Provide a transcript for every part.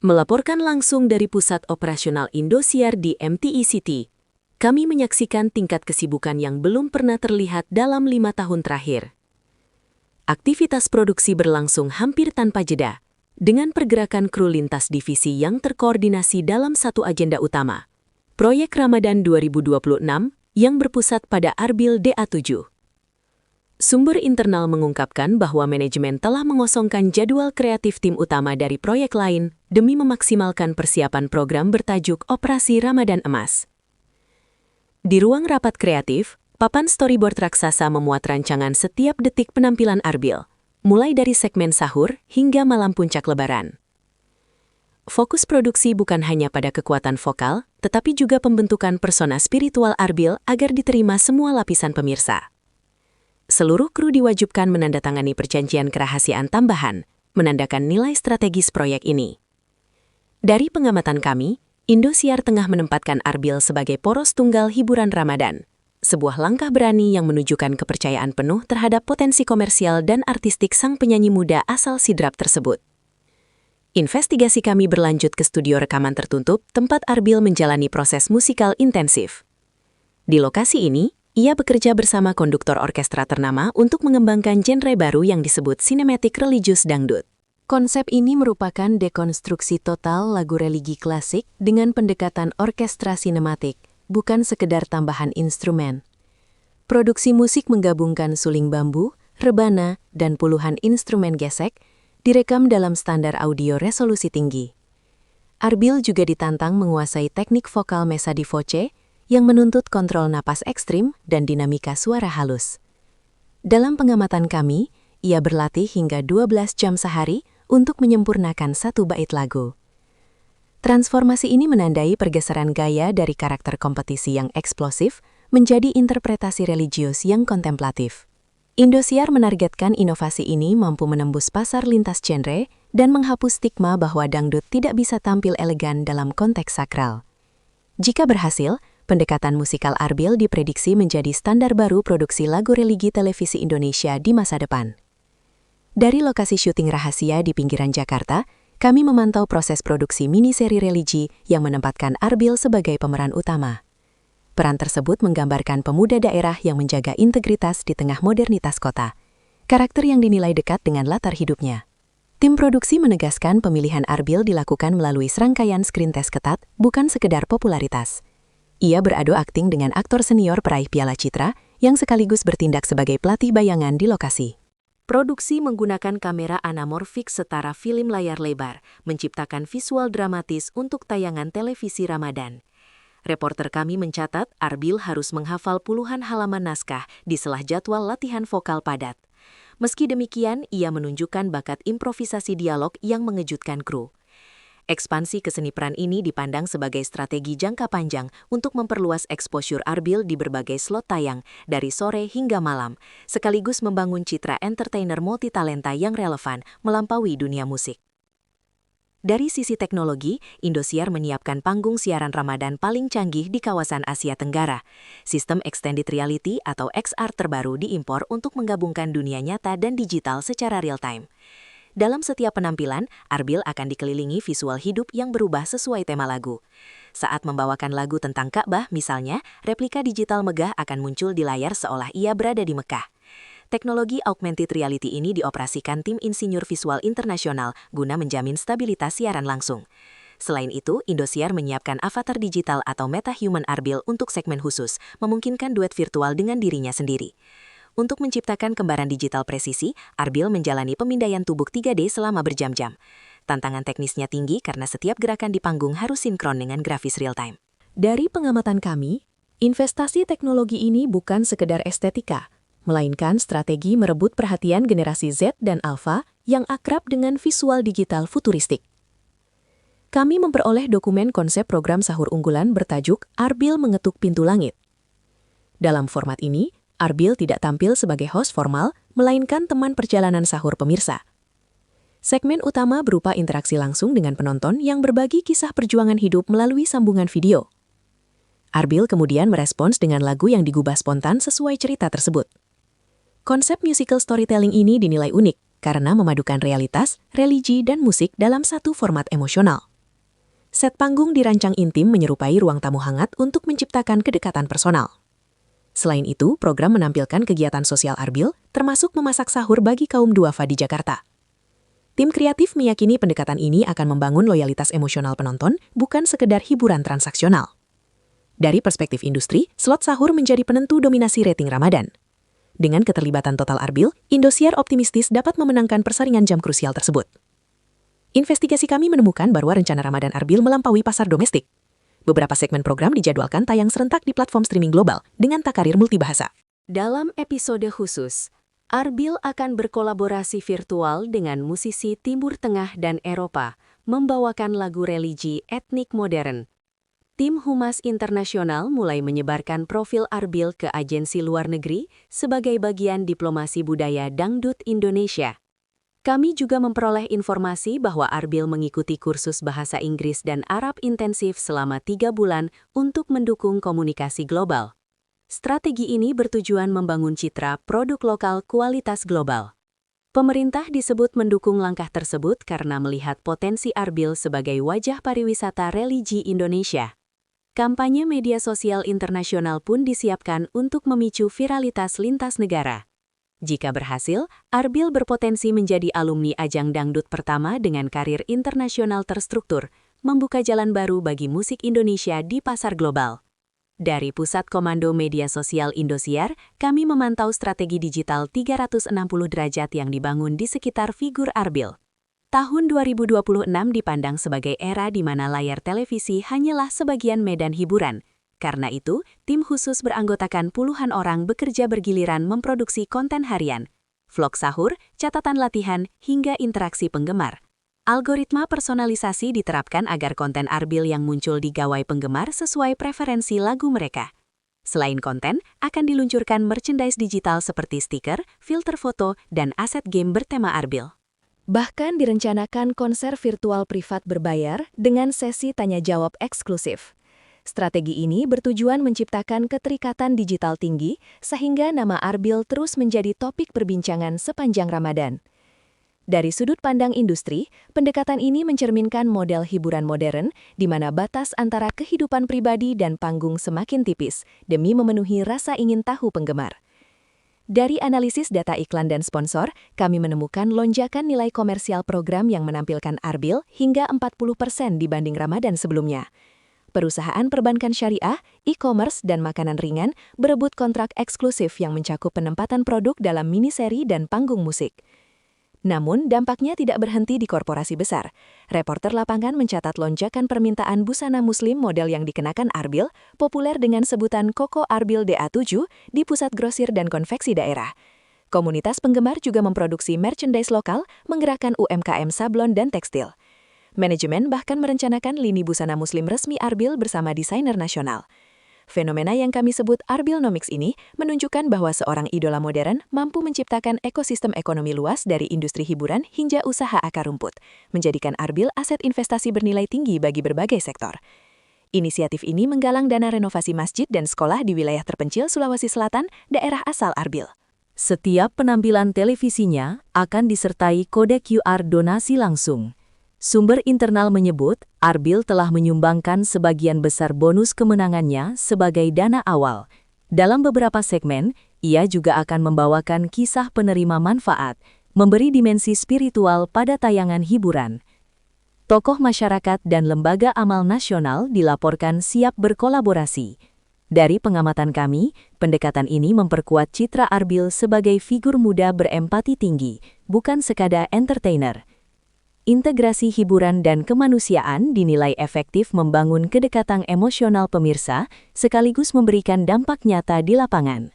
Melaporkan langsung dari Pusat Operasional Indosiar di MTI City, kami menyaksikan tingkat kesibukan yang belum pernah terlihat dalam 5 tahun terakhir. Aktivitas produksi berlangsung hampir tanpa jeda, dengan pergerakan kru lintas divisi yang terkoordinasi dalam satu agenda utama, Proyek Ramadan 2026 yang berpusat pada Arbil DA7. Sumber internal mengungkapkan bahwa manajemen telah mengosongkan jadwal kreatif tim utama dari proyek lain demi memaksimalkan persiapan program bertajuk Operasi Ramadan Emas. Di ruang rapat kreatif, papan storyboard raksasa memuat rancangan setiap detik penampilan Arbil, mulai dari segmen sahur hingga malam puncak lebaran. Fokus produksi bukan hanya pada kekuatan vokal, tetapi juga pembentukan persona spiritual Arbil agar diterima semua lapisan pemirsa. Seluruh kru diwajibkan menandatangani perjanjian kerahasiaan tambahan, menandakan nilai strategis proyek ini. Dari pengamatan kami, Indosiar tengah menempatkan Arbil sebagai poros tunggal hiburan Ramadan, sebuah langkah berani yang menunjukkan kepercayaan penuh terhadap potensi komersial dan artistik sang penyanyi muda asal Sidrap tersebut. Investigasi kami berlanjut ke studio rekaman tertutup, tempat Arbil menjalani proses musikal intensif. Di lokasi ini, ia bekerja bersama konduktor orkestra ternama untuk mengembangkan genre baru yang disebut Cinematic Religious Dangdut. Konsep ini merupakan dekonstruksi total lagu religi klasik dengan pendekatan orkestra sinematik, bukan sekedar tambahan instrumen. Produksi musik menggabungkan suling bambu, rebana, dan puluhan instrumen gesek, direkam dalam standar audio resolusi tinggi. Arbil juga ditantang menguasai teknik vokal mesa di voce, yang menuntut kontrol napas ekstrim dan dinamika suara halus. Dalam pengamatan kami, ia berlatih hingga 12 jam sehari untuk menyempurnakan satu bait lagu. Transformasi ini menandai pergeseran gaya dari karakter kompetisi yang eksplosif menjadi interpretasi religius yang kontemplatif. Indosiar menargetkan inovasi ini mampu menembus pasar lintas genre dan menghapus stigma bahwa dangdut tidak bisa tampil elegan dalam konteks sakral. Jika berhasil, pendekatan musikal Arbil diprediksi menjadi standar baru produksi lagu religi televisi Indonesia di masa depan. Dari lokasi syuting rahasia di pinggiran Jakarta, kami memantau proses produksi mini-seri religi yang menempatkan Arbil sebagai pemeran utama. Peran tersebut menggambarkan pemuda daerah yang menjaga integritas di tengah modernitas kota, karakter yang dinilai dekat dengan latar hidupnya. Tim produksi menegaskan pemilihan Arbil dilakukan melalui serangkaian screen test ketat, bukan sekedar popularitas. Ia beradu akting dengan aktor senior peraih Piala Citra yang sekaligus bertindak sebagai pelatih bayangan di lokasi. Produksi menggunakan kamera anamorfik setara film layar lebar, menciptakan visual dramatis untuk tayangan televisi Ramadan. Reporter kami mencatat Arbil harus menghafal puluhan halaman naskah di sela jadwal latihan vokal padat. Meski demikian, ia menunjukkan bakat improvisasi dialog yang mengejutkan kru. Ekspansi ke seni peran ini dipandang sebagai strategi jangka panjang untuk memperluas exposure Arbil di berbagai slot tayang, dari sore hingga malam, sekaligus membangun citra entertainer multitalenta yang relevan melampaui dunia musik. Dari sisi teknologi, Indosiar menyiapkan panggung siaran Ramadan paling canggih di kawasan Asia Tenggara. Sistem Extended Reality atau XR terbaru diimpor untuk menggabungkan dunia nyata dan digital secara real-time. Dalam setiap penampilan, Arbil akan dikelilingi visual hidup yang berubah sesuai tema lagu. Saat membawakan lagu tentang Ka'bah misalnya, replika digital megah akan muncul di layar seolah ia berada di Mekah. Teknologi augmented reality ini dioperasikan tim insinyur visual internasional guna menjamin stabilitas siaran langsung. Selain itu, Indosiar menyiapkan avatar digital atau metahuman Arbil untuk segmen khusus, memungkinkan duet virtual dengan dirinya sendiri. Untuk menciptakan kembaran digital presisi, Arbil menjalani pemindaian tubuh 3D selama berjam-jam. Tantangan teknisnya tinggi karena setiap gerakan di panggung harus sinkron dengan grafis real-time. Dari pengamatan kami, investasi teknologi ini bukan sekedar estetika, melainkan strategi merebut perhatian generasi Z dan Alpha yang akrab dengan visual digital futuristik. Kami memperoleh dokumen konsep program sahur unggulan bertajuk Arbil Mengetuk Pintu Langit. Dalam format ini, Arbil tidak tampil sebagai host formal, melainkan teman perjalanan sahur pemirsa. Segmen utama berupa interaksi langsung dengan penonton yang berbagi kisah perjuangan hidup melalui sambungan video. Arbil kemudian merespons dengan lagu yang digubah spontan sesuai cerita tersebut. Konsep musical storytelling ini dinilai unik karena memadukan realitas, religi, dan musik dalam satu format emosional. Set panggung dirancang intim menyerupai ruang tamu hangat untuk menciptakan kedekatan personal. Selain itu, program menampilkan kegiatan sosial Arbil, termasuk memasak sahur bagi kaum duafa di Jakarta. Tim kreatif meyakini pendekatan ini akan membangun loyalitas emosional penonton, bukan sekedar hiburan transaksional. Dari perspektif industri, slot sahur menjadi penentu dominasi rating Ramadan. Dengan keterlibatan total Arbil, Indosiar optimistis dapat memenangkan persaingan jam krusial tersebut. Investigasi kami menemukan bahwa rencana Ramadan Arbil melampaui pasar domestik. Beberapa segmen program dijadwalkan tayang serentak di platform streaming global dengan takarir multibahasa. Dalam episode khusus, Arbil akan berkolaborasi virtual dengan musisi Timur Tengah dan Eropa, membawakan lagu religi etnik modern. Tim Humas Internasional mulai menyebarkan profil Arbil ke agensi luar negeri sebagai bagian diplomasi budaya dangdut Indonesia. Kami juga memperoleh informasi bahwa Arbil mengikuti kursus bahasa Inggris dan Arab intensif selama 3 bulan untuk mendukung komunikasi global. Strategi ini bertujuan membangun citra produk lokal kualitas global. Pemerintah disebut mendukung langkah tersebut karena melihat potensi Arbil sebagai wajah pariwisata religi Indonesia. Kampanye media sosial internasional pun disiapkan untuk memicu viralitas lintas negara. Jika berhasil, Arbil berpotensi menjadi alumni ajang dangdut pertama dengan karir internasional terstruktur, membuka jalan baru bagi musik Indonesia di pasar global. Dari Pusat Komando Media Sosial Indosiar, kami memantau strategi digital 360 derajat yang dibangun di sekitar figur Arbil. Tahun 2026 dipandang sebagai era di mana layar televisi hanyalah sebagian medan hiburan. Karena itu, tim khusus beranggotakan puluhan orang bekerja bergiliran memproduksi konten harian, vlog sahur, catatan latihan, hingga interaksi penggemar. Algoritma personalisasi diterapkan agar konten Arbil yang muncul di gawai penggemar sesuai preferensi lagu mereka. Selain konten, akan diluncurkan merchandise digital seperti stiker, filter foto, dan aset game bertema Arbil. Bahkan direncanakan konser virtual privat berbayar dengan sesi tanya-jawab eksklusif. Strategi ini bertujuan menciptakan keterikatan digital tinggi sehingga nama Arbil terus menjadi topik perbincangan sepanjang Ramadan. Dari sudut pandang industri, pendekatan ini mencerminkan model hiburan modern di mana batas antara kehidupan pribadi dan panggung semakin tipis demi memenuhi rasa ingin tahu penggemar. Dari analisis data iklan dan sponsor, kami menemukan lonjakan nilai komersial program yang menampilkan Arbil hingga 40% dibanding Ramadan sebelumnya. Perusahaan perbankan syariah, e-commerce, dan makanan ringan berebut kontrak eksklusif yang mencakup penempatan produk dalam miniseri dan panggung musik. Namun, dampaknya tidak berhenti di korporasi besar. Reporter lapangan mencatat lonjakan permintaan busana muslim model yang dikenakan Arbil, populer dengan sebutan Koko Arbil DA7, di pusat grosir dan konveksi daerah. Komunitas penggemar juga memproduksi merchandise lokal, menggerakkan UMKM sablon dan tekstil. Manajemen bahkan merencanakan lini busana muslim resmi Arbil bersama desainer nasional. Fenomena yang kami sebut Arbilnomics ini menunjukkan bahwa seorang idola modern mampu menciptakan ekosistem ekonomi luas dari industri hiburan hingga usaha akar rumput, menjadikan Arbil aset investasi bernilai tinggi bagi berbagai sektor. Inisiatif ini menggalang dana renovasi masjid dan sekolah di wilayah terpencil Sulawesi Selatan, daerah asal Arbil. Setiap penampilan televisinya akan disertai kode QR donasi langsung. Sumber internal menyebut, Arbil telah menyumbangkan sebagian besar bonus kemenangannya sebagai dana awal. Dalam beberapa segmen, ia juga akan membawakan kisah penerima manfaat, memberi dimensi spiritual pada tayangan hiburan. Tokoh masyarakat dan lembaga amal nasional dilaporkan siap berkolaborasi. Dari pengamatan kami, pendekatan ini memperkuat citra Arbil sebagai figur muda berempati tinggi, bukan sekadar entertainer. Integrasi hiburan dan kemanusiaan dinilai efektif membangun kedekatan emosional pemirsa, sekaligus memberikan dampak nyata di lapangan.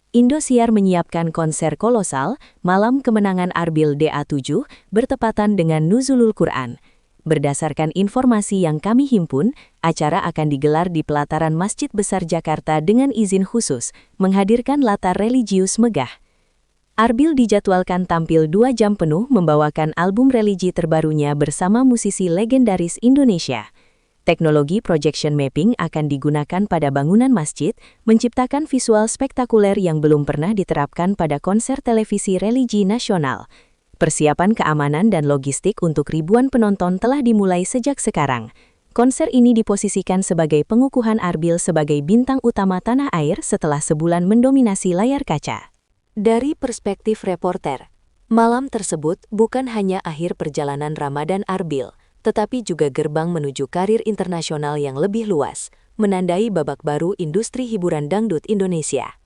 Indosiar menyiapkan konser kolosal, Malam Kemenangan Arbil DA7, bertepatan dengan Nuzulul Quran. Berdasarkan informasi yang kami himpun, acara akan digelar di pelataran Masjid Besar Jakarta dengan izin khusus, menghadirkan latar religius megah. Arbil dijadwalkan tampil 2 jam penuh membawakan album religi terbarunya bersama musisi legendaris Indonesia. Teknologi projection mapping akan digunakan pada bangunan masjid, menciptakan visual spektakuler yang belum pernah diterapkan pada konser televisi religi nasional. Persiapan keamanan dan logistik untuk ribuan penonton telah dimulai sejak sekarang. Konser ini diposisikan sebagai pengukuhan Arbil sebagai bintang utama tanah air setelah sebulan mendominasi layar kaca. Dari perspektif reporter, malam tersebut bukan hanya akhir perjalanan Ramadan Arbil, tetapi juga gerbang menuju karir internasional yang lebih luas, menandai babak baru industri hiburan dangdut Indonesia.